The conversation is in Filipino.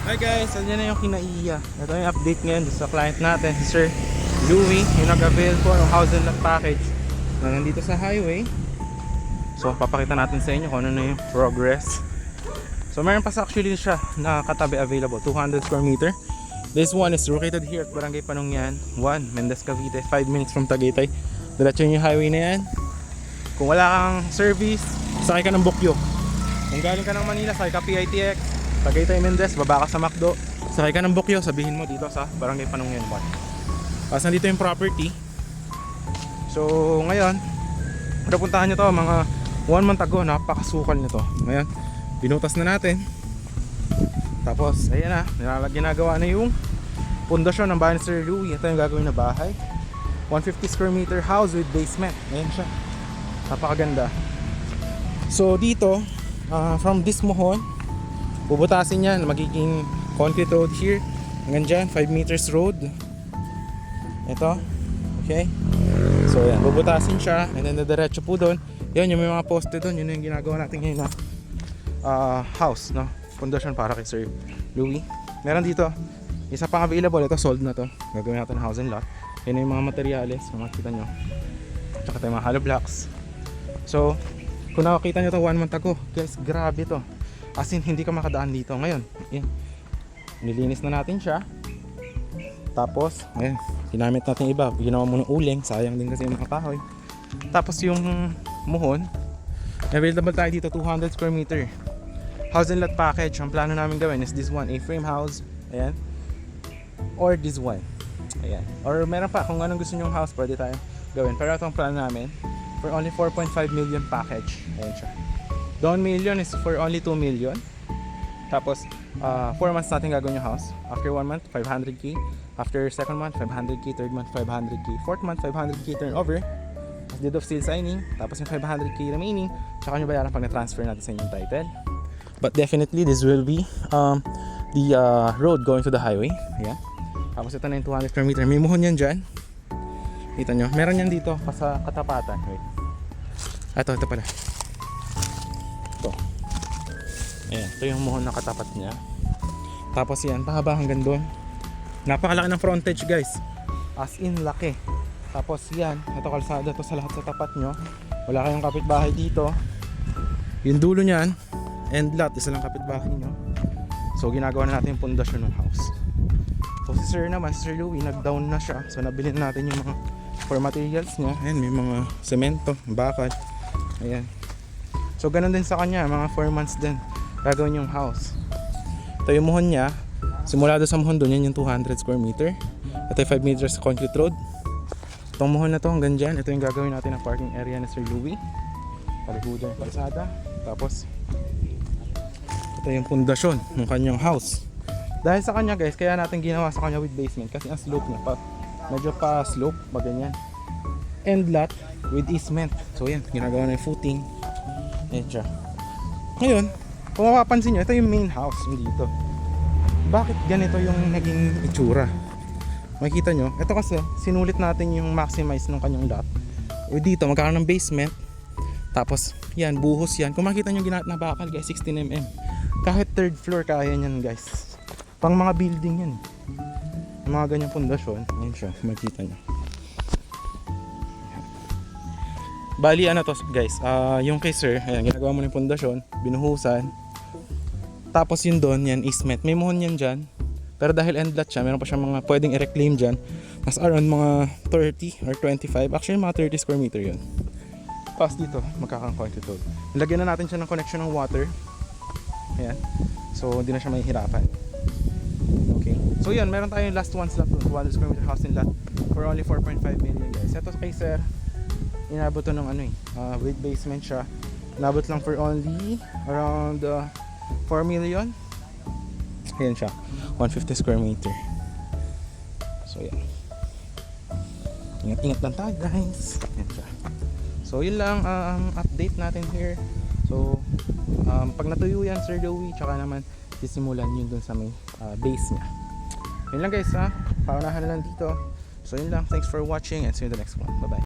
Hi guys, andyan na yung kinaiya. Ito yung update ngayon sa client natin, si Sir Louie, yung nag-avail po ng house and lot package na nandito sa highway. So papakita natin sa inyo kung ano na yung progress. So meron pa actually siya na katabi available, 200 square meter. This one is located here at Barangay Panungyan 1, Mendez, Cavite, 5 minutes from Tagaytay. Diretso yung highway na yan. Kung wala kang service, sakay ka ng Bukyo. Kung galing ka ng Manila, sakay ka PITX, Tagaytay, Mendez, baba ka sa McDo, sakay ka ng Bukyo, sabihin mo dito sa Barangay Panungyan 1. Tapos nandito yung property. So ngayon, napuntahan nyo to mga 1 month ago, napakasukal nito. Ngayon, binutas na natin. Tapos ayan na, ginagawa na yung pundasyon ng bahay ni Sir Louie. Ito yung gagawin na bahay, 150 square meter house with basement. Ayan siya, napakaganda. So dito, from this mohon, bubutasin yan, magiging concrete road here hanggang dyan, 5 meters road. Ito, okay. So yan, bubutasin siya and then diretso po doon. Yan yung may mga poste doon, yun yung ginagawa natin ngayon na house, no? Pundasyon para kay Sir Louie. Meron dito isa pang available, ito sold na to. Gagawin natin house and lot. Yan yung mga materyales, makikita nyo. Tsaka tayo mga hollow blocks. So kung nakakita nyo to 1 month ago, guys, grabe to. As in, hindi ka makadaan dito. Ngayon, yan, nilinis na natin siya. Tapos, ngayon, ginamit natin iba. Ginawa mo ng uling, sayang din kasi yung mga kahoy. Tapos yung muhon, available tayo dito, 200 square meter. House and lot package. Ang plano namin gawin is this one, A-frame house. Ayan. Or this one. Ayan. Or meron pa, kung anong gusto nyong house, pwede tayo gawin. Pero itong plano namin, for only 4.5 million package. Ayan siya. Down million is for only 2 million. Tapos 4 months natin gagawin yung house. After 1 month, 500k. After second month, 500k. Third month, 500k. Fourth month, 500k turnover. As deed of sale signing. Tapos yung 500k remaining, tsaka nyo bayaran pag na-transfer natin sa inyong title. But definitely this will be the road going to the highway. Ayan. Tapos ito na yung 200 square meter. May muhon yan dyan. Kita nyo, meron yan dito sa katapatan. Wait. Ito pala. Ito. Ayan, ito yung muhon na katapat niya. Tapos yan, pahaba hanggang doon. Napakalaki ng frontage, guys. As in, laki. Tapos yan, ito kalsada to sa lahat sa tapat nyo. Wala kayong kapitbahay dito. Yung dulo niyan, end lot, isa lang kapitbahay nyo. So ginagawa na natin yung pundasyon ng house. So si Sir naman, si Sir Louie, nag-down na siya. So nabili na natin yung mga for materials niya. Ayan, may mga semento, bakal. Ayan. So ganun din sa kanya, mga 4 months din gagawin yung house. Ito yung muhon niya. Simula doon sa muhon doon, yan yung 200 square meter. Ito yung 5 meters concrete road. Itong muhon na to hanggang dyan, ito yung gagawin natin ng parking area ni Sir Louie. Paligudan yung kalsada. Tapos ito yung pundasyon ng kanyang house. Dahil sa kanya, guys, kaya natin ginawa sa kanya with basement kasi ang slope niya medyo pa slope, maganyan. End lot with easement. So yan, ginagawa na yung footing. Ayan siya. Ngayon, kung mapapansin nyo, ito yung main house dito. Bakit ganito yung naging itsura? Makikita nyo, ito kasi sinulit natin yung maximize ng kanyang lot. O dito, magkakaroon ng basement. Tapos, yan, buhos yan. Kung makikita nyo na bakal, guys, 16mm. Kahit third floor kaya nyan, guys. Pang mga building yan. Yung mga ganyang pundasyon, yan siya, makikita nyo. Bali, ano to, guys, yung kay Sir, ayan, ginagawa mo ng pundasyon, binuhusan. Tapos yun doon, yan, easement. May muhon yan dyan. Pero dahil end lot siya, meron pa siya mga pwedeng i-reclaim dyan. Mas around mga 30 or 25. Actually, mga 30 square meter yun. Tapos dito, magkakang-concrete road. Lagyan na natin siya ng connection ng water. Ayan. So, hindi na siya mahihirapan. Okay. So, yun. Meron tayong last one slot. 200 square meter house and lot for only 4.5 million, guys. Ito kay Sir, inabot to ng ano with basement siya. Inabot lang for only around 4 million. Ayan siya. 150 square meter. So, yan. Ingat-ingat lang tayo, guys. Ayan siya. So yun lang ang update natin here. So pag natuyo yan, Sir Louie, tsaka naman sisimulan yun dun sa may base nya. Yun lang, guys, paunahan na lang dito. So yun lang, thanks for watching and see you in the next one. Bye bye.